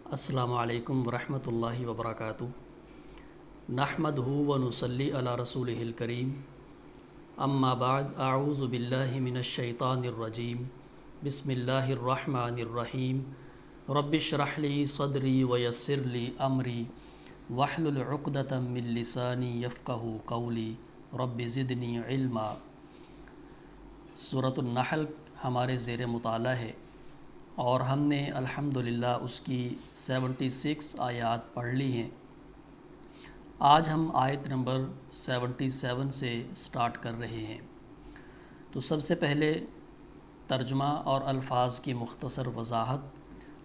السلام علیکم ورحمۃ اللہ وبرکاتہ۔ نحمدہ و نصلی علی رسولہ الکریم، اما بعد، اعوذ باللہ من الشیطان الرجیم، بسم اللہ الرحمن الرحیم۔ رب اشرح لی صدری ویسر لی امری واحلل عقدۃ من لسانی یفقہوا قولی رب زدنی علما۔ سورۃ النحل ہمارے زیر مطالعہ ہے اور ہم نے الحمدللہ اس کی 76 آیات پڑھ لی ہیں۔ آج ہم آیت نمبر 77 سے سٹارٹ کر رہے ہیں۔ تو سب سے پہلے ترجمہ اور الفاظ کی مختصر وضاحت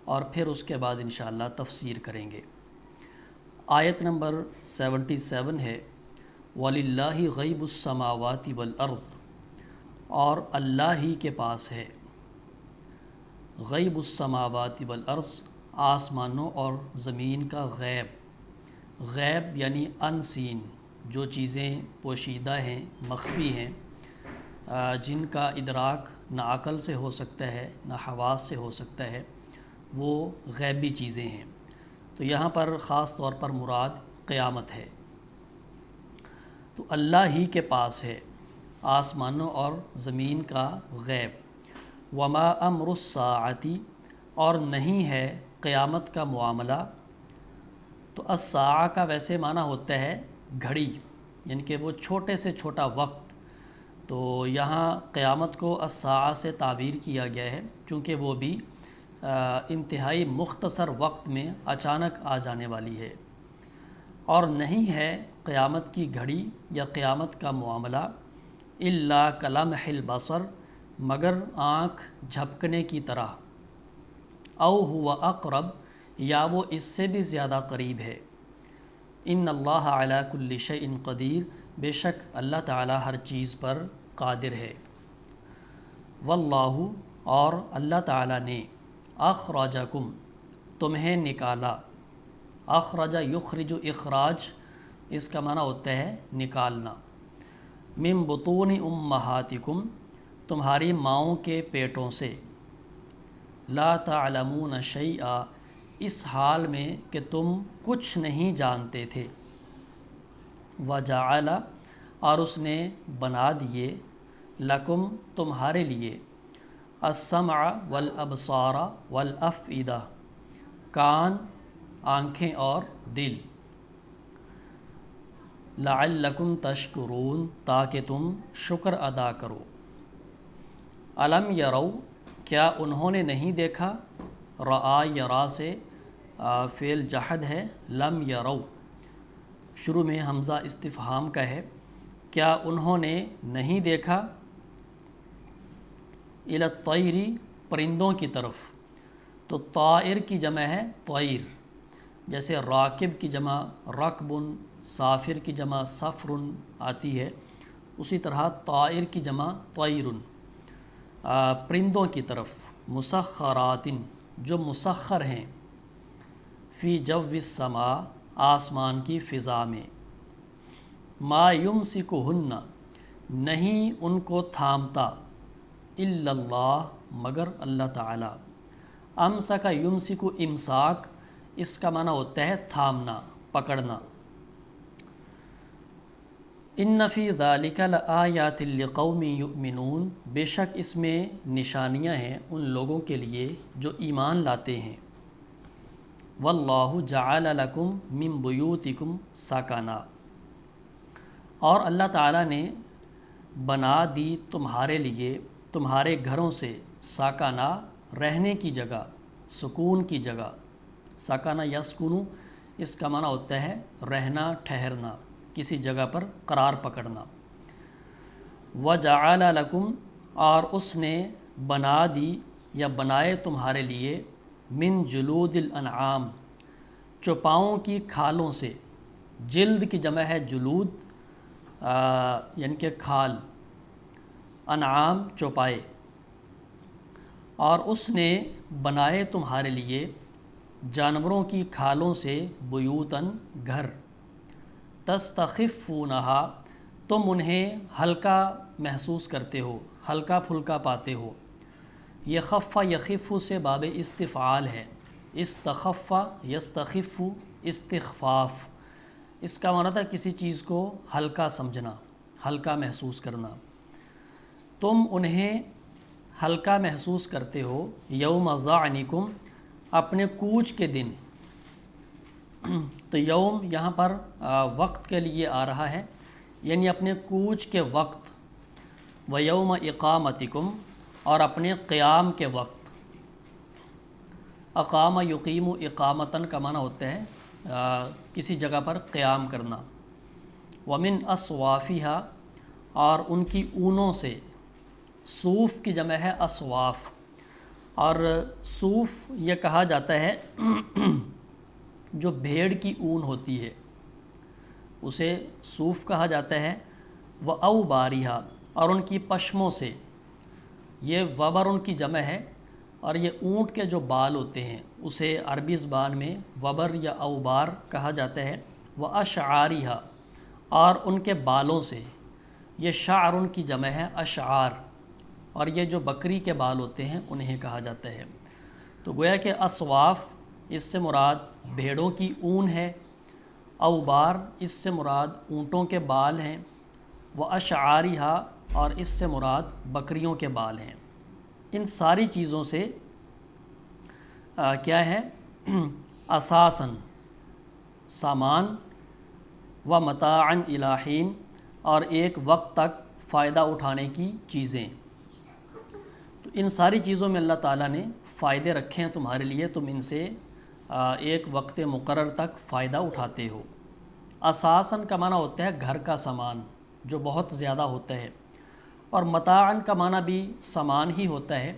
اور پھر اس کے بعد انشاءاللہ تفسیر کریں گے۔ آیت نمبر 77 ہے وَلِلَّهِ غَيْبُ السَّمَاوَاتِ وَالْأَرْضِ، اور اللہ ہی کے پاس ہے غیب السماوات والارض، آسمانوں اور زمین کا غیب۔ غیب یعنی انسین، جو چیزیں پوشیدہ ہیں، مخفی ہیں، جن کا ادراک نہ عقل سے ہو سکتا ہے نہ حواس سے ہو سکتا ہے، وہ غیبی چیزیں ہیں۔ تو یہاں پر خاص طور پر مراد قیامت ہے۔ تو اللہ ہی کے پاس ہے آسمانوں اور زمین کا غیب۔ وما امر الساعتی، اور نہیں ہے قیامت کا معاملہ۔ تو الساعہ کا ویسے معنی ہوتا ہے گھڑی، یعنی کہ وہ چھوٹے سے چھوٹا وقت۔ تو یہاں قیامت کو الساعہ سے تعبیر کیا گیا ہے چونکہ وہ بھی انتہائی مختصر وقت میں اچانک آ جانے والی ہے۔ اور نہیں ہے قیامت کی گھڑی یا قیامت کا معاملہ الا کلمح البصر، مگر آنکھ جھپکنے کی طرح، او ہوا اقرب، یا وہ اس سے بھی زیادہ قریب ہے۔ ان اللہ علی کل شیء قدیر، بے شک اللہ تعالی ہر چیز پر قادر ہے۔ واللہ، اور اللہ تعالی نے اخرجکم، تمہیں نکالا۔ اخرج یخرج، اخراج اس کا معنی ہوتا ہے نکالنا۔ من بطون امہاتکم، تمہاری ماؤں کے پیٹوں سے۔ لا تعلمون شیئا، اس حال میں کہ تم کچھ نہیں جانتے تھے۔ وجعل، اور اس نے بنا دیے، لکم، تمہارے لیے، السمع والابصار والافئدہ، کان، آنکھیں اور دل۔ لعلکم تشکرون، تاکہ تم شکر ادا کرو۔ الم یرو، کیا انہوں نے نہیں دیکھا؟ رآ، یرا سے فعل جحد ہے۔ لم یرو شروع میں حمزہ استفہام کا ہے، کیا انہوں نے نہیں دیکھا؟ الی الطیر، پرندوں کی طرف۔ تو طائر کی جمع ہے طیر، جیسے راکب کی جمع رکبن، سافر کی جمع سفرن آتی ہے، اسی طرح طائر کی جمع طیرن، پرندوں کی طرف۔ مسخرات، جو مسخر ہیں، فی جو السماء، آسمان کی فضا میں۔ ما یمسکہن، نہیں ان کو تھامتا، الا اللہ، مگر اللہ تعالی۔ امسک یمسک، امساک اس کا معنی ہوتا ہے تھامنا، پکڑنا۔ ان فی ذلک لآیات لقوم یؤمنون، بے شک اس میں نشانیاں ہیں ان لوگوں کے لیے جو ایمان لاتے ہیں۔ واللہ جعل لکم من بیوتکم سکنا، اور اللہ تعالیٰ نے بنا دی تمہارے لیے تمہارے گھروں سے سکنا، رہنے کی جگہ، سکون کی جگہ۔ سکنا یسکنو اس کا معنی ہوتا ہے رہنا، ٹھہرنا، کسی جگہ پر قرار پکڑنا۔ وَجَعَلَ لَكُمْ، اور اس نے بنا دی یا بنائے تمہارے لیے، من جلود الانعام، چوپاؤں کی کھالوں سے۔ جلد کی جمع ہے جلود، یعنی کہ کھال، انعام چوپائے۔ اور اس نے بنائے تمہارے لیے جانوروں کی کھالوں سے بیوتن، گھر۔ تستخفونہا، تم انہیں ہلکا محسوس کرتے ہو، ہلکا پھلکا پاتے ہو۔ یہ خف یخف سے باب استفعال ہے، استخف یستخف استخفاف، اس کا معنی تھا کسی چیز کو ہلکا سمجھنا، ہلکا محسوس کرنا۔ تم انہیں ہلکا محسوس کرتے ہو یوم ظعنکم، اپنے کوچ کے دن۔ تو یوم یہاں پر وقت کے لیے آ رہا ہے، یعنی اپنے کوچ کے وقت، و یوم اقامتکم، اور اپنے قیام کے وقت۔ اقام یقیم اقامتاً کا معنی ہوتا ہے کسی جگہ پر قیام کرنا۔ ومن اصوافہا، اور ان کی اونوں سے، صوف کی جمع ہے اصواف، اور صوف یہ کہا جاتا ہے جو بھیڑ کی اون ہوتی ہے اسے صوف کہا جاتا ہے۔ واوبارہا، اور ان کی پشموں سے، یہ وبر ان کی جمع ہے، اور یہ اونٹ کے جو بال ہوتے ہیں اسے عربی زبان میں وبر یا اوبار کہا جاتا ہے۔ واشعارہا، اور ان کے بالوں سے، یہ شعر ان کی جمع ہے اشعار، اور یہ جو بکری کے بال ہوتے ہیں انہیں کہا جاتا ہے۔ تو گویا کہ اصواف اس سے مراد بھیڑوں کی اون ہے، اوبار اس سے مراد اونٹوں کے بال ہیں، واشعارہا، اور اس سے مراد بکریوں کے بال ہیں۔ ان ساری چیزوں سے کیا ہے؟ اساساً سامان، و متاعاً الی حین، اور ایک وقت تک فائدہ اٹھانے کی چیزیں۔ تو ان ساری چیزوں میں اللہ تعالیٰ نے فائدے رکھے ہیں تمہارے لیے، تم ان سے ایک وقت مقرر تک فائدہ اٹھاتے ہو۔ اساساً کا معنی ہوتا ہے گھر کا سامان جو بہت زیادہ ہوتا ہے، اور متاعاً کا معنی بھی سامان ہی ہوتا ہے،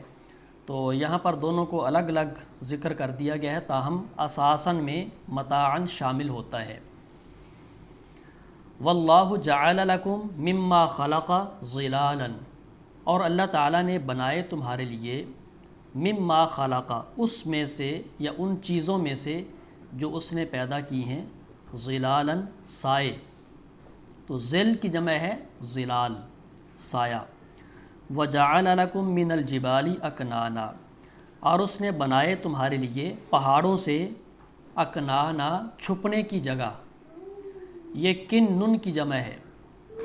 تو یہاں پر دونوں کو الگ الگ ذکر کر دیا گیا ہے، تاہم اساساً میں متاعاً شامل ہوتا ہے۔ واللہ جعل لکم مما خلق ظلالا، اور اللہ تعالیٰ نے بنائے تمہارے لیے مما خلق، اس میں سے یا ان چیزوں میں سے جو اس نے پیدا کی ہیں، ظلالا سائے، تو ظل کی جمع ہے ظلال سایہ۔ وجعل لکم من الجبال اکنانا، اور اس نے بنائے تمہارے لیے پہاڑوں سے اکنانا، چھپنے کی جگہ۔ یہ کن نن کی جمع ہے،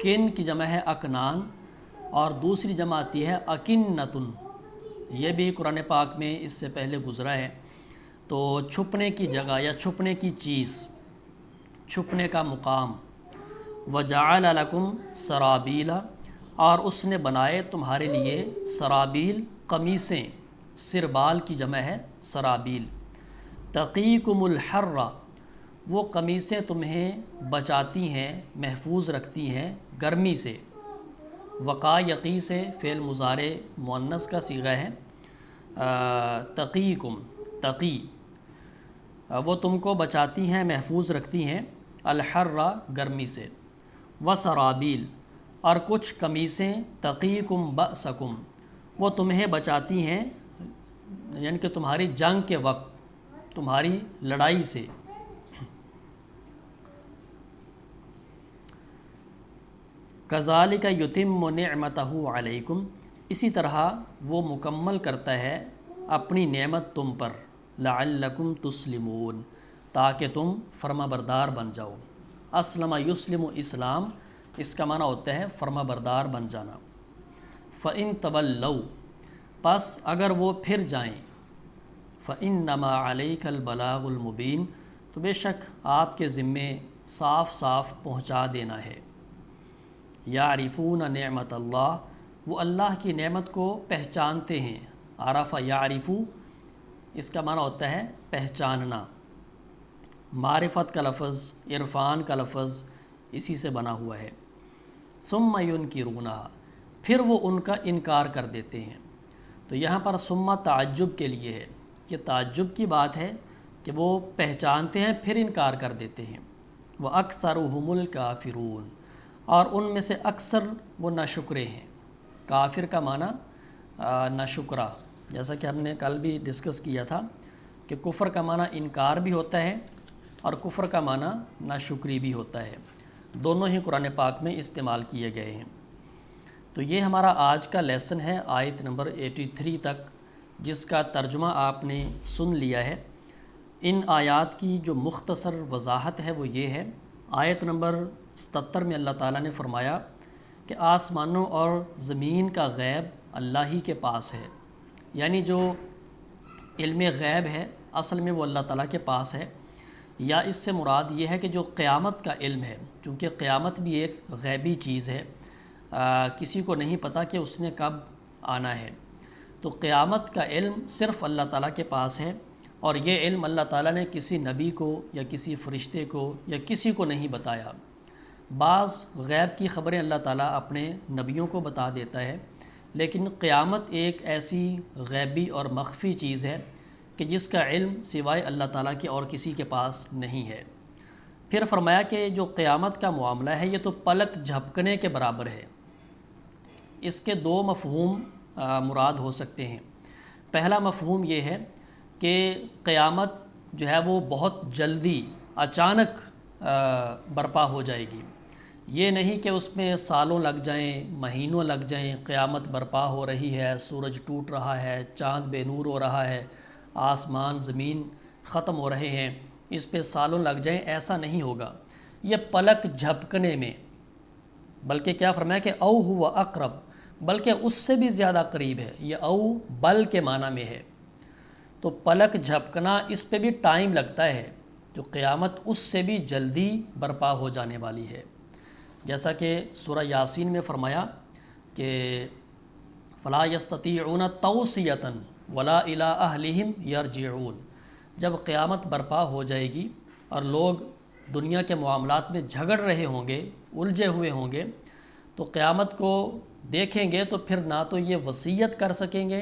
کن کی جمع ہے اکنان، اور دوسری جمع آتی ہے اکنتن، یہ بھی قرآن پاک میں اس سے پہلے گزرا ہے۔ تو چھپنے کی جگہ یا چھپنے کی چیز، چھپنے کا مقام۔ وجعل لکم سرابیل، اور اس نے بنائے تمہارے لیے سرابیل، قمیصیں، سربال کی جمع ہے سرابیل۔ تقیکم الحر، وہ قمیصیں تمہیں بچاتی ہیں، محفوظ رکھتی ہیں گرمی سے۔ وقا یقی سے فعل مضارع مؤنث کا صیغہ ہے، تقیکم، تقی، وہ تم کو بچاتی ہیں، محفوظ رکھتی ہیں، الحر گرمی سے۔ وسرابیل، اور کچھ قمیصیں، تقیکم بأسکم، وہ تمہیں بچاتی ہیں، یعنی کہ تمہاری جنگ کے وقت، تمہاری لڑائی سے۔ کذالک یتم نعمتہ علیکم، اسی طرح وہ مکمل کرتا ہے اپنی نعمت تم پر، لعلکم تسلمون، تاکہ تم فرما بردار بن جاؤ۔ اسلم یسلم اسلام، اس کا معنی ہوتا ہے فرما بردار بن جانا۔ فَإِن تَوَلَّوْا، پس اگر وہ پھر جائیں، فَإِنَّمَا عَلَيْكَ الْبَلَاغُ الْمُبِينُ، تو بے شک آپ کے ذمے صاف صاف پہنچا دینا ہے۔ یعرفون نعمت اللہ، وہ اللہ کی نعمت کو پہچانتے ہیں۔ عرف یعرفو، اس کا معنی ہوتا ہے پہچاننا۔ معرفت کا لفظ، عرفان کا لفظ اسی سے بنا ہوا ہے۔ ثم ینکرونہا، پھر وہ ان کا انکار کر دیتے ہیں۔ تو یہاں پر ثم تعجب کے لیے ہے، کہ تعجب کی بات ہے کہ وہ پہچانتے ہیں پھر انکار کر دیتے ہیں۔ وَأَكْثَرُهُمُ الْكَافِرُونَ، اور ان میں سے اکثر وہ ناشکرے ہیں۔ کافر کا معنی ناشکرہ، جیسا کہ ہم نے کل بھی ڈسکس کیا تھا کہ کفر کا معنی انکار بھی ہوتا ہے اور کفر کا معنی ناشکری بھی ہوتا ہے، دونوں ہی قرآن پاک میں استعمال کیے گئے ہیں۔ تو یہ ہمارا آج کا لیسن ہے آیت نمبر 83 تک، جس کا ترجمہ آپ نے سن لیا ہے۔ ان آیات کی جو مختصر وضاحت ہے وہ یہ ہے، آیت نمبر 77 میں اللہ تعالیٰ نے فرمایا کہ آسمانوں اور زمین کا غیب اللہ ہی کے پاس ہے، یعنی جو علم غیب ہے اصل میں وہ اللہ تعالیٰ کے پاس ہے، یا اس سے مراد یہ ہے کہ جو قیامت کا علم ہے، چونکہ قیامت بھی ایک غیبی چیز ہے، کسی کو نہیں پتہ کہ اس نے کب آنا ہے، تو قیامت کا علم صرف اللہ تعالیٰ کے پاس ہے، اور یہ علم اللہ تعالیٰ نے کسی نبی کو یا کسی فرشتے کو یا کسی کو نہیں بتایا۔ بعض غیب کی خبریں اللہ تعالیٰ اپنے نبیوں کو بتا دیتا ہے، لیکن قیامت ایک ایسی غیبی اور مخفی چیز ہے کہ جس کا علم سوائے اللہ تعالیٰ کے اور کسی کے پاس نہیں ہے۔ پھر فرمایا کہ جو قیامت کا معاملہ ہے یہ تو پلک جھپکنے کے برابر ہے۔ اس کے دو مفہوم مراد ہو سکتے ہیں۔ پہلا مفہوم یہ ہے کہ قیامت جو ہے وہ بہت جلدی اچانک برپا ہو جائے گی، یہ نہیں کہ اس میں سالوں لگ جائیں، مہینوں لگ جائیں، قیامت برپا ہو رہی ہے، سورج ٹوٹ رہا ہے، چاند بے نور ہو رہا ہے، آسمان زمین ختم ہو رہے ہیں، اس پہ سالوں لگ جائیں، ایسا نہیں ہوگا، یہ پلک جھپکنے میں، بلکہ کیا فرمایا کہ او ہوا اقرب، بلکہ اس سے بھی زیادہ قریب ہے، یہ او بل کے معنی میں ہے، تو پلک جھپکنا اس پہ بھی ٹائم لگتا ہے، جو قیامت اس سے بھی جلدی برپا ہو جانے والی ہے، جیسا کہ سورہ یاسین میں فرمایا کہ فلا یستطیعون توصیۃ ولا الی اہلہم یرجعون، جب قیامت برپا ہو جائے گی اور لوگ دنیا کے معاملات میں جھگڑ رہے ہوں گے، الجھے ہوئے ہوں گے، تو قیامت کو دیکھیں گے تو پھر نہ تو یہ وصیت کر سکیں گے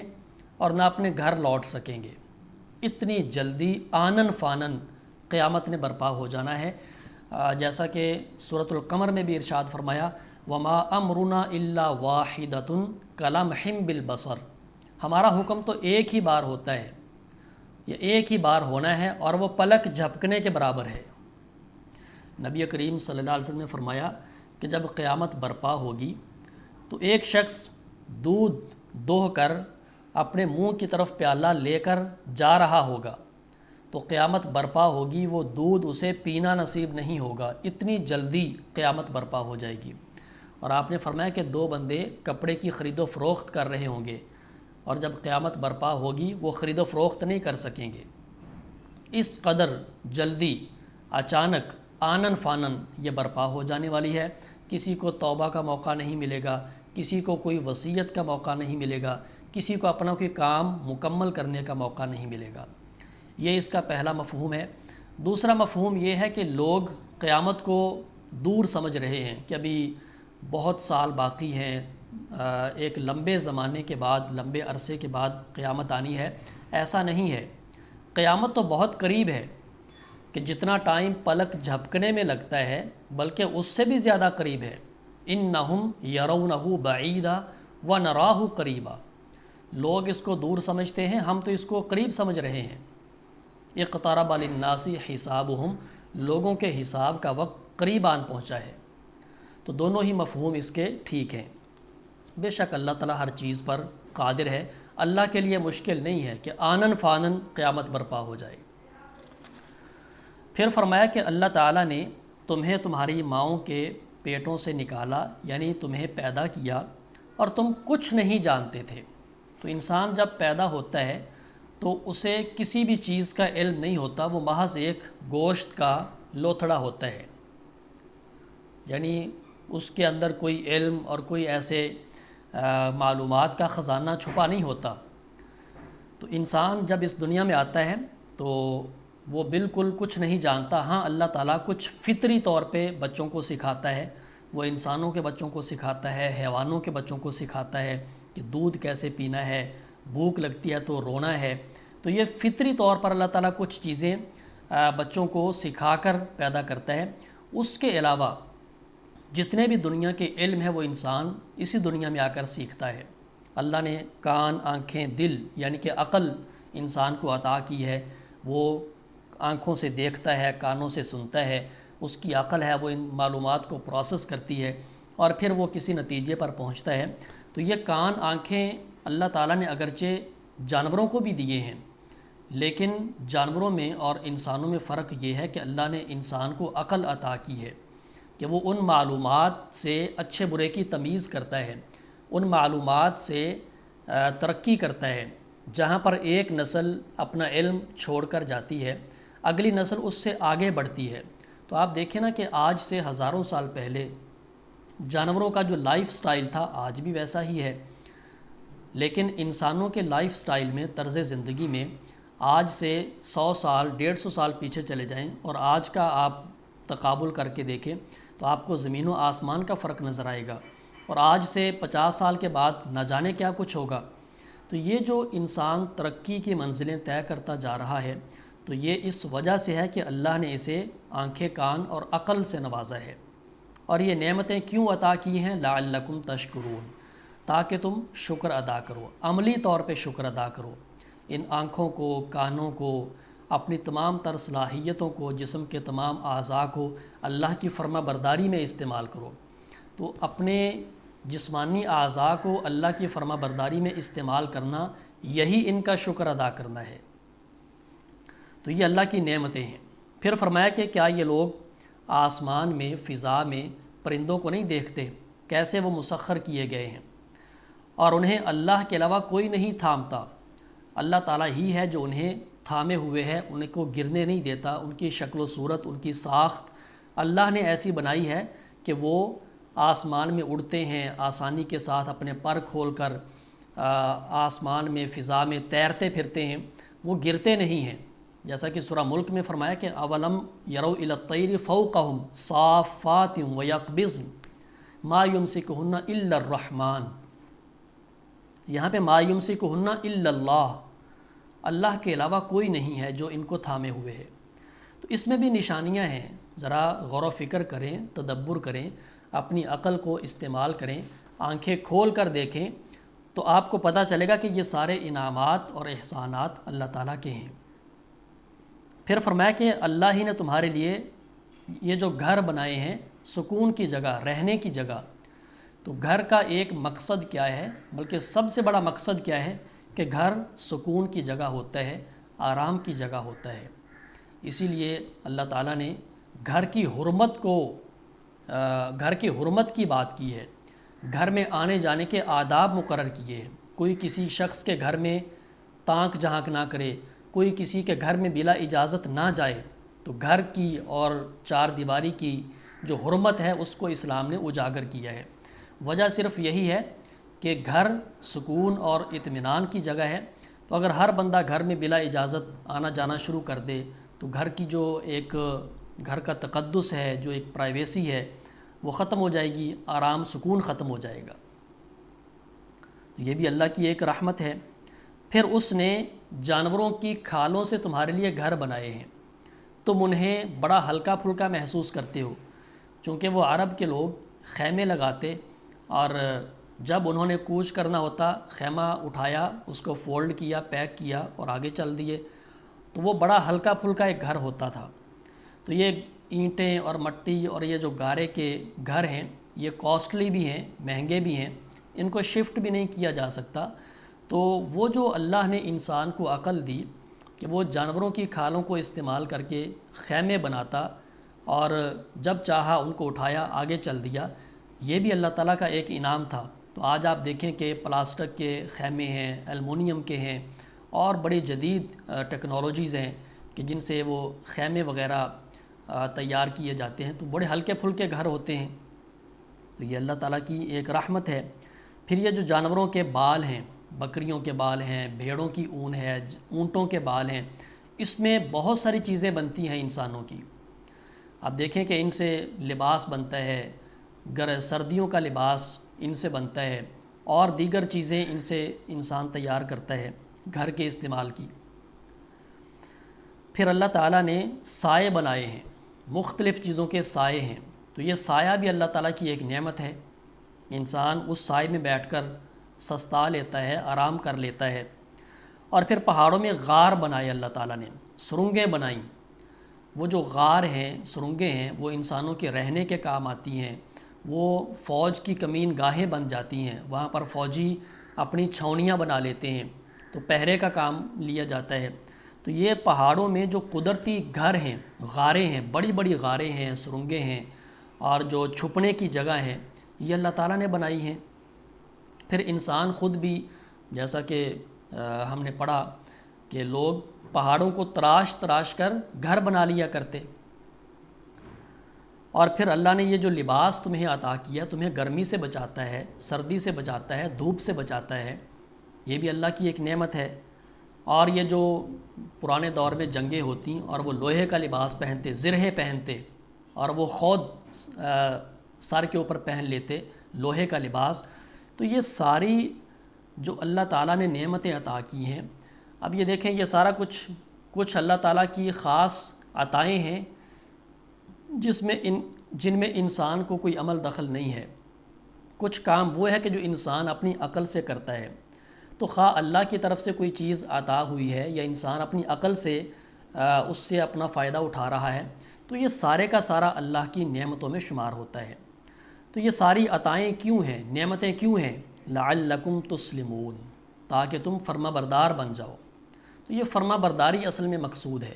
اور نہ اپنے گھر لوٹ سکیں گے، اتنی جلدی آنن فانن قیامت نے برپا ہو جانا ہے، جیسا کہ سورۃ القمر میں بھی ارشاد فرمایا وما امرنا الا واحدۃ کلمح بالبصر، ہمارا حکم تو ایک ہی بار ہوتا ہے، یہ ایک ہی بار ہونا ہے اور وہ پلک جھپکنے کے برابر ہے۔ نبی کریم صلی اللہ علیہ وسلم نے فرمایا کہ جب قیامت برپا ہوگی تو ایک شخص دودھ دوہ کر اپنے منہ کی طرف پیالہ لے کر جا رہا ہوگا، تو قیامت برپا ہوگی، وہ دودھ اسے پینا نصیب نہیں ہوگا، اتنی جلدی قیامت برپا ہو جائے گی۔ اور آپ نے فرمایا کہ دو بندے کپڑے کی خرید و فروخت کر رہے ہوں گے، اور جب قیامت برپا ہوگی وہ خرید و فروخت نہیں کر سکیں گے، اس قدر جلدی اچانک آنن فانن یہ برپا ہو جانے والی ہے، کسی کو توبہ کا موقع نہیں ملے گا، کسی کو کوئی وصیت کا موقع نہیں ملے گا، کسی کو اپنا کوئی کام مکمل کرنے کا موقع نہیں ملے گا، یہ اس کا پہلا مفہوم ہے۔ دوسرا مفہوم یہ ہے کہ لوگ قیامت کو دور سمجھ رہے ہیں کہ ابھی بہت سال باقی ہیں، ایک لمبے زمانے کے بعد، لمبے عرصے کے بعد قیامت آنی ہے، ایسا نہیں ہے، قیامت تو بہت قریب ہے، کہ جتنا ٹائم پلک جھپکنے میں لگتا ہے بلکہ اس سے بھی زیادہ قریب ہے۔ انہم یرونہ بعیدا ونراہ قریبا، لوگ اس کو دور سمجھتے ہیں، ہم تو اس کو قریب سمجھ رہے ہیں۔ اقترب للناس حسابہم، لوگوں کے حساب کا وقت قریب آن پہنچا ہے، تو دونوں ہی مفہوم اس کے ٹھیک ہیں۔ بے شک اللہ تعالیٰ ہر چیز پر قادر ہے، اللہ کے لیے مشکل نہیں ہے کہ آنن فانن قیامت برپا ہو جائے۔ پھر فرمایا کہ اللہ تعالیٰ نے تمہیں تمہاری ماؤں کے پیٹوں سے نکالا، یعنی تمہیں پیدا کیا اور تم کچھ نہیں جانتے تھے، تو انسان جب پیدا ہوتا ہے تو اسے کسی بھی چیز کا علم نہیں ہوتا، وہ محض ایک گوشت کا لوتھڑا ہوتا ہے، یعنی اس کے اندر کوئی علم اور کوئی ایسے معلومات کا خزانہ چھپا نہیں ہوتا۔ تو انسان جب اس دنیا میں آتا ہے تو وہ بالکل کچھ نہیں جانتا، ہاں اللہ تعالیٰ کچھ فطری طور پہ بچوں کو سکھاتا ہے، وہ انسانوں کے بچوں کو سکھاتا ہے، حیوانوں کے بچوں کو سکھاتا ہے کہ دودھ کیسے پینا ہے، بھوک لگتی ہے تو رونا ہے، تو یہ فطری طور پر اللہ تعالیٰ کچھ چیزیں بچوں کو سکھا کر پیدا کرتا ہے۔ اس کے علاوہ جتنے بھی دنیا کے علم ہے وہ انسان اسی دنیا میں آ کر سیکھتا ہے۔ اللہ نے کان، آنکھیں، دل یعنی کہ عقل انسان کو عطا کی ہے، وہ آنکھوں سے دیکھتا ہے، کانوں سے سنتا ہے، اس کی عقل ہے وہ ان معلومات کو پروسیس کرتی ہے اور پھر وہ کسی نتیجے پر پہنچتا ہے۔ تو یہ کان، آنکھیں اللہ تعالیٰ نے اگرچہ جانوروں کو بھی دیے ہیں، لیکن جانوروں میں اور انسانوں میں فرق یہ ہے کہ اللہ نے انسان کو عقل عطا کی ہے کہ وہ ان معلومات سے اچھے برے کی تمیز کرتا ہے، ان معلومات سے ترقی کرتا ہے۔ جہاں پر ایک نسل اپنا علم چھوڑ کر جاتی ہے، اگلی نسل اس سے آگے بڑھتی ہے۔ تو آپ دیکھیں نا کہ آج سے ہزاروں سال پہلے جانوروں کا جو لائف سٹائل تھا آج بھی ویسا ہی ہے، لیکن انسانوں کے لائف سٹائل میں، طرز زندگی میں آج سے 100 سال 150 سال پیچھے چلے جائیں اور آج کا آپ تقابل کر کے دیکھیں تو آپ کو زمین و آسمان کا فرق نظر آئے گا، اور آج سے 50 سال کے بعد نہ جانے کیا کچھ ہوگا۔ تو یہ جو انسان ترقی کی منزلیں طے کرتا جا رہا ہے، تو یہ اس وجہ سے ہے کہ اللہ نے اسے آنکھیں، کان اور عقل سے نوازا ہے۔ اور یہ نعمتیں کیوں عطا کی ہیں؟ لعلکم تشکرون، تاکہ تم شکر ادا کرو، عملی طور پہ شکر ادا کرو۔ ان آنکھوں کو، کانوں کو، اپنی تمام تر صلاحیتوں کو، جسم کے تمام اعضاء کو اللہ کی فرما برداری میں استعمال کرو۔ تو اپنے جسمانی اعضاء کو اللہ کی فرما برداری میں استعمال کرنا، یہی ان کا شکر ادا کرنا ہے۔ تو یہ اللہ کی نعمتیں ہیں۔ پھر فرمایا کہ کیا یہ لوگ آسمان میں، فضا میں پرندوں کو نہیں دیکھتے، کیسے وہ مسخر کیے گئے ہیں، اور انہیں اللہ کے علاوہ کوئی نہیں تھامتا۔ اللہ تعالیٰ ہی ہے جو انہیں تھامے ہوئے ہے، ان کو گرنے نہیں دیتا۔ ان کی شکل و صورت، ان کی ساخت اللہ نے ایسی بنائی ہے کہ وہ آسمان میں اڑتے ہیں، آسانی کے ساتھ اپنے پر کھول کر آسمان میں، فضا میں تیرتے پھرتے ہیں، وہ گرتے نہیں ہیں۔ جیسا کہ سورہ ملک میں فرمایا کہ اولم یروا الی الطیر فوقہم صافات ویقبضن ما یمسکہن الا الرحمن۔ یہاں پہ ما یمسکہن الا اللہ، اللہ کے علاوہ کوئی نہیں ہے جو ان کو تھامے ہوئے ہے۔ تو اس میں بھی نشانیاں ہیں، ذرا غور و فکر کریں، تدبر کریں، اپنی عقل کو استعمال کریں، آنکھیں کھول کر دیکھیں، تو آپ کو پتہ چلے گا کہ یہ سارے انعامات اور احسانات اللہ تعالیٰ کے ہیں۔ پھر فرمایا کہ اللہ ہی نے تمہارے لیے یہ جو گھر بنائے ہیں، سکون کی جگہ، رہنے کی جگہ۔ تو گھر کا ایک مقصد کیا ہے، بلکہ سب سے بڑا مقصد کیا ہے کہ گھر سکون کی جگہ ہوتا ہے، آرام کی جگہ ہوتا ہے۔ اسی لیے اللہ تعالیٰ نے گھر کی حرمت کی بات کی ہے، گھر میں آنے جانے کے آداب مقرر کیے ہیں۔ کوئی کسی شخص کے گھر میں تانک جھانک نہ کرے، کوئی کسی کے گھر میں بلا اجازت نہ جائے۔ تو گھر کی اور چار دیواری کی جو حرمت ہے اس کو اسلام نے اجاگر کیا ہے۔ وجہ صرف یہی ہے کہ گھر سکون اور اطمینان کی جگہ ہے، تو اگر ہر بندہ گھر میں بلا اجازت آنا جانا شروع کر دے تو گھر کی جو ایک گھر کا تقدس ہے، جو ایک پرائیویسی ہے، وہ ختم ہو جائے گی، آرام سکون ختم ہو جائے گا۔ یہ بھی اللہ کی ایک رحمت ہے۔ پھر اس نے جانوروں کی کھالوں سے تمہارے لیے گھر بنائے ہیں، تم انہیں بڑا ہلکا پھلکا محسوس کرتے ہو۔ چونکہ وہ عرب کے لوگ خیمے لگاتے، اور جب انہوں نے کوچ کرنا ہوتا، خیمہ اٹھایا، اس کو فولڈ کیا، پیک کیا اور آگے چل دیے، تو وہ بڑا ہلکا پھلکا ایک گھر ہوتا تھا۔ تو یہ اینٹیں اور مٹی اور یہ جو گارے کے گھر ہیں، یہ کاسٹلی بھی ہیں، مہنگے بھی ہیں، ان کو شفٹ بھی نہیں کیا جا سکتا۔ تو وہ جو اللہ نے انسان کو عقل دی کہ وہ جانوروں کی کھالوں کو استعمال کر کے خیمے بناتا، اور جب چاہا ان کو اٹھایا، آگے چل دیا، یہ بھی اللہ تعالیٰ کا ایک انعام تھا۔ تو آج آپ دیکھیں کہ پلاسٹک کے خیمے ہیں، ایلومینیم کے ہیں، اور بڑی جدید ٹیکنالوجیز ہیں کہ جن سے وہ خیمے وغیرہ تیار کیے جاتے ہیں، تو بڑے ہلکے پھلکے گھر ہوتے ہیں۔ تو یہ اللہ تعالیٰ کی ایک رحمت ہے۔ پھر یہ جو جانوروں کے بال ہیں، بکریوں کے بال ہیں، بھیڑوں کی اون ہے، اونٹوں کے بال ہیں، اس میں بہت ساری چیزیں بنتی ہیں انسانوں کی۔ آپ دیکھیں کہ ان سے لباس بنتا ہے، سردیوں کا لباس ان سے بنتا ہے، اور دیگر چیزیں ان سے انسان تیار کرتا ہے گھر کے استعمال کی۔ پھر اللہ تعالیٰ نے سائے بنائے ہیں، مختلف چیزوں کے سائے ہیں۔ تو یہ سایہ بھی اللہ تعالیٰ کی ایک نعمت ہے۔ انسان اس سائے میں بیٹھ کر سستا لیتا ہے، آرام کر لیتا ہے۔ اور پھر پہاڑوں میں غار بنائے اللہ تعالیٰ نے، سرنگیں بنائیں۔ وہ جو غار ہیں، سرنگیں ہیں، وہ انسانوں کے رہنے کے کام آتی ہیں۔ وہ فوج کی کمین گاہیں بن جاتی ہیں، وہاں پر فوجی اپنی چھاؤنیاں بنا لیتے ہیں، تو پہرے کا کام لیا جاتا ہے۔ تو یہ پہاڑوں میں جو قدرتی گھر ہیں، غاریں ہیں، بڑی بڑی غاریں ہیں، سرنگیں ہیں، اور جو چھپنے کی جگہ ہیں، یہ اللہ تعالیٰ نے بنائی ہیں۔ پھر انسان خود بھی، جیسا کہ ہم نے پڑھا کہ لوگ پہاڑوں کو تراش تراش کر گھر بنا لیا کرتے، اور پھر اللہ نے یہ جو لباس تمہیں عطا کیا، تمہیں گرمی سے بچاتا ہے، سردی سے بچاتا ہے، دھوپ سے بچاتا ہے، یہ بھی اللہ کی ایک نعمت ہے۔ اور یہ جو پرانے دور میں جنگیں ہوتی اور وہ لوہے کا لباس پہنتے، زرہیں پہنتے، اور وہ خود سر کے اوپر پہن لیتے لوہے کا لباس، تو یہ ساری جو اللہ تعالیٰ نے نعمتیں عطا کی ہیں، اب یہ دیکھیں یہ سارا کچھ اللہ تعالیٰ کی خاص عطائیں ہیں جن میں انسان کو کوئی عمل دخل نہیں ہے۔ کچھ کام وہ ہے کہ جو انسان اپنی عقل سے کرتا ہے، تو خواہ اللہ کی طرف سے کوئی چیز عطا ہوئی ہے یا انسان اپنی عقل سے اس سے اپنا فائدہ اٹھا رہا ہے، تو یہ سارے کا سارا اللہ کی نعمتوں میں شمار ہوتا ہے۔ تو یہ ساری عطائیں کیوں ہیں، نعمتیں کیوں ہیں؟ لعلکم تسلمون، تاکہ تم فرما بردار بن جاؤ۔ تو یہ فرما برداری اصل میں مقصود ہے،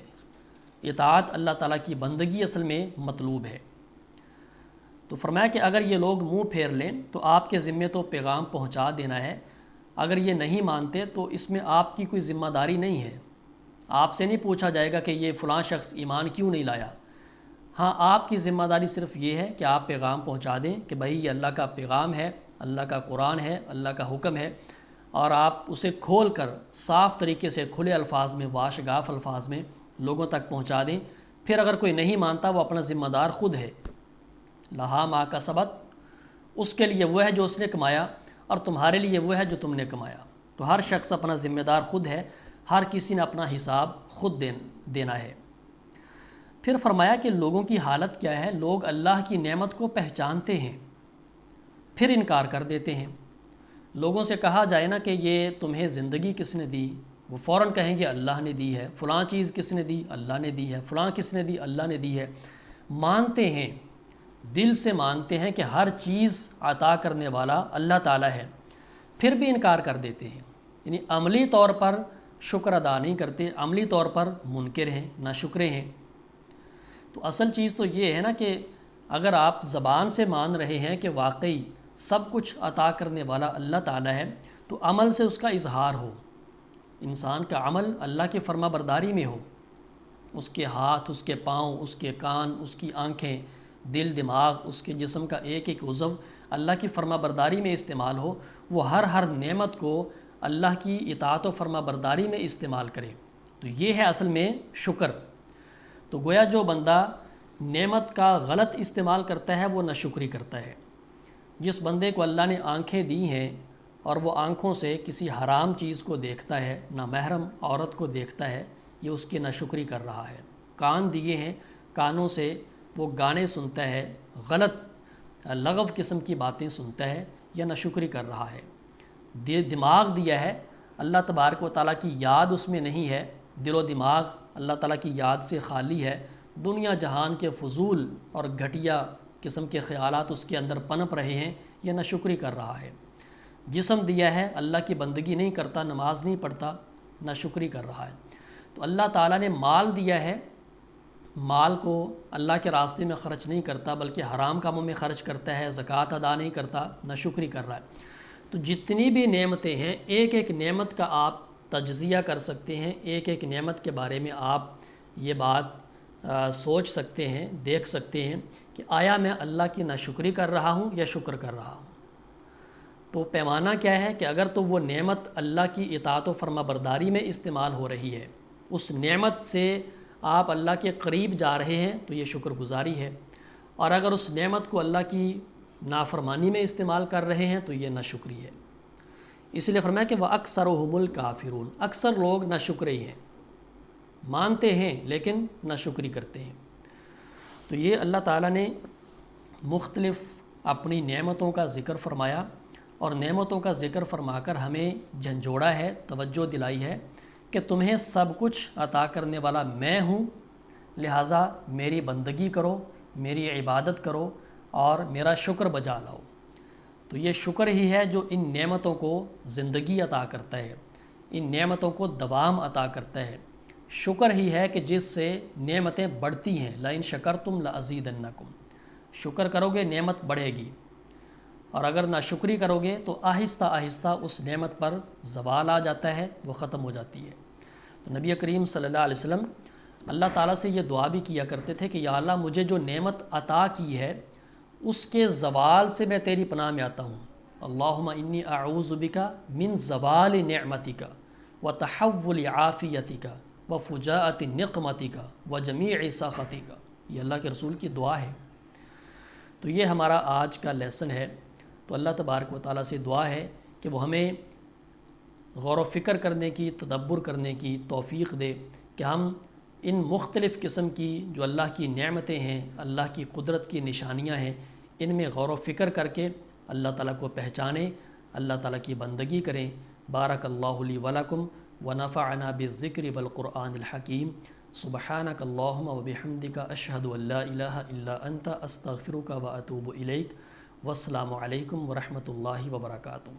اطاعت اللہ تعالیٰ کی بندگی اصل میں مطلوب ہے۔ تو فرمایا کہ اگر یہ لوگ منہ پھیر لیں تو آپ کے ذمے تو پیغام پہنچا دینا ہے، اگر یہ نہیں مانتے تو اس میں آپ کی کوئی ذمہ داری نہیں ہے، آپ سے نہیں پوچھا جائے گا کہ یہ فلاں شخص ایمان کیوں نہیں لایا۔ ہاں، آپ کی ذمہ داری صرف یہ ہے کہ آپ پیغام پہنچا دیں کہ بھائی یہ اللہ کا پیغام ہے، اللہ کا قرآن ہے، اللہ کا حکم ہے، اور آپ اسے کھول کر صاف طریقے سے کھلے الفاظ میں، واشگاف الفاظ میں لوگوں تک پہنچا دیں۔ پھر اگر کوئی نہیں مانتا، وہ اپنا ذمہ دار خود ہے۔ لہا ما کسبت، اس کے لیے وہ ہے جو اس نے کمایا، اور تمہارے لیے وہ ہے جو تم نے کمایا۔ تو ہر شخص اپنا ذمہ دار خود ہے، ہر کسی نے اپنا حساب خود دینا ہے۔ پھر فرمایا کہ لوگوں کی حالت کیا ہے؟ لوگ اللہ کی نعمت کو پہچانتے ہیں، پھر انکار کر دیتے ہیں۔ لوگوں سے کہا جائے نا کہ یہ تمہیں زندگی کس نے دی، وہ فوراً کہیں گے اللہ نے دی ہے۔ فلاں چیز کس نے دی؟ اللہ نے دی ہے۔ فلاں کس نے دی؟ اللہ نے دی ہے۔ مانتے ہیں، دل سے مانتے ہیں کہ ہر چیز عطا کرنے والا اللہ تعالیٰ ہے، پھر بھی انکار کر دیتے ہیں، یعنی عملی طور پر شکر ادا نہیں کرتے، عملی طور پر منکر ہیں، ناشکرے ہیں۔ تو اصل چیز تو یہ ہے نا کہ اگر آپ زبان سے مان رہے ہیں کہ واقعی سب کچھ عطا کرنے والا اللہ تعالیٰ ہے، تو عمل سے اس کا اظہار ہو، انسان کا عمل اللہ کی فرما برداری میں ہو، اس کے ہاتھ، اس کے پاؤں، اس کے کان، اس کی آنکھیں، دل، دماغ، اس کے جسم کا ایک ایک عضو اللہ کی فرما برداری میں استعمال ہو، وہ ہر نعمت کو اللہ کی اطاعت و فرما برداری میں استعمال کرے۔ تو یہ ہے اصل میں شکر۔ تو گویا جو بندہ نعمت کا غلط استعمال کرتا ہے وہ ناشکری کرتا ہے۔ جس بندے کو اللہ نے آنکھیں دی ہیں اور وہ آنکھوں سے کسی حرام چیز کو دیکھتا ہے، نامحرم عورت کو دیکھتا ہے، یہ اس کی ناشکری کر رہا ہے۔ کان دیے ہیں، کانوں سے وہ گانے سنتا ہے، غلط لغو قسم کی باتیں سنتا ہے، یا ناشکری کر رہا ہے۔ دماغ دیا ہے، اللہ تبارک و تعالیٰ کی یاد اس میں نہیں ہے، دل و دماغ اللہ تعالیٰ کی یاد سے خالی ہے، دنیا جہان کے فضول اور گھٹیا قسم کے خیالات اس کے اندر پنپ رہے ہیں، یہ ناشکری کر رہا ہے۔ جسم دیا ہے، اللہ کی بندگی نہیں کرتا، نماز نہیں پڑھتا، ناشکری کر رہا ہے۔ تو اللہ تعالیٰ نے مال دیا ہے، مال کو اللہ کے راستے میں خرچ نہیں کرتا بلکہ حرام کاموں میں خرچ کرتا ہے، زکوٰۃ ادا نہیں کرتا، ناشکری کر رہا ہے۔ تو جتنی بھی نعمتیں ہیں، ایک ایک نعمت کا آپ تجزیہ کر سکتے ہیں، ایک ایک نعمت کے بارے میں آپ یہ بات سوچ سکتے ہیں، دیکھ سکتے ہیں کہ آیا میں اللہ کی ناشکری کر رہا ہوں یا شکر کر رہا ہوں۔ تو پیمانہ کیا ہے کہ اگر تو وہ نعمت اللہ کی اطاعت و فرما برداری میں استعمال ہو رہی ہے، اس نعمت سے آپ اللہ کے قریب جا رہے ہیں، تو یہ شکر گزاری ہے، اور اگر اس نعمت کو اللہ کی نافرمانی میں استعمال کر رہے ہیں تو یہ ناشکری ہے۔ اس لیے فرمایا کہ وَأَكْثَرُهُمُ الْكَافِرُونَ، اکثر لوگ ناشکرے ہی ہیں، مانتے ہیں لیکن ناشکری کرتے ہیں۔ تو یہ اللہ تعالیٰ نے مختلف اپنی نعمتوں کا ذکر فرمایا، اور نعمتوں کا ذکر فرما کر ہمیں جھنجھوڑا ہے، توجہ دلائی ہے کہ تمہیں سب کچھ عطا کرنے والا میں ہوں، لہٰذا میری بندگی کرو، میری عبادت کرو اور میرا شکر بجا لاؤ۔ تو یہ شکر ہی ہے جو ان نعمتوں کو زندگی عطا کرتا ہے، ان نعمتوں کو دوام عطا کرتا ہے۔ شکر ہی ہے کہ جس سے نعمتیں بڑھتی ہیں، لئن شکرتم لازیدنکم، شکر کرو گے نعمت بڑھے گی، اور اگر ناشکری کرو گے تو آہستہ آہستہ اس نعمت پر زوال آ جاتا ہے، وہ ختم ہو جاتی ہے۔ تو نبی کریم صلی اللہ علیہ وسلم اللہ تعالیٰ سے یہ دعا بھی کیا کرتے تھے کہ یا اللہ مجھے جو نعمت عطا کی ہے اس کے زوال سے میں تیری پناہ میں آتا ہوں، اللہم انی اعوذ بک من زوال نعمتک وتحول عافیتک وفجاءۃ نقمتک وجمیع سخطک۔ یہ اللہ کے رسول کی دعا ہے۔ تو یہ ہمارا آج کا لیسن ہے۔ تو اللہ تبارک و تعالیٰ سے دعا ہے کہ وہ ہمیں غور و فکر کرنے کی، تدبر کرنے کی توفیق دے کہ ہم ان مختلف قسم کی جو اللہ کی نعمتیں ہیں، اللہ کی قدرت کی نشانیاں ہیں، ان میں غور و فکر کر کے اللہ تعالیٰ کو پہچانیں، اللہ تعالیٰ کی بندگی کریں۔ بارک اللہ لی ولکم ونفعنا بالذکر والقرآن الحکیم۔ سبحانک اللہم وبحمدک اشہد ان لا الہ الا انت استغفرک واتوب الیک۔ والسلام علیکم ورحمۃ اللہ وبرکاتہ۔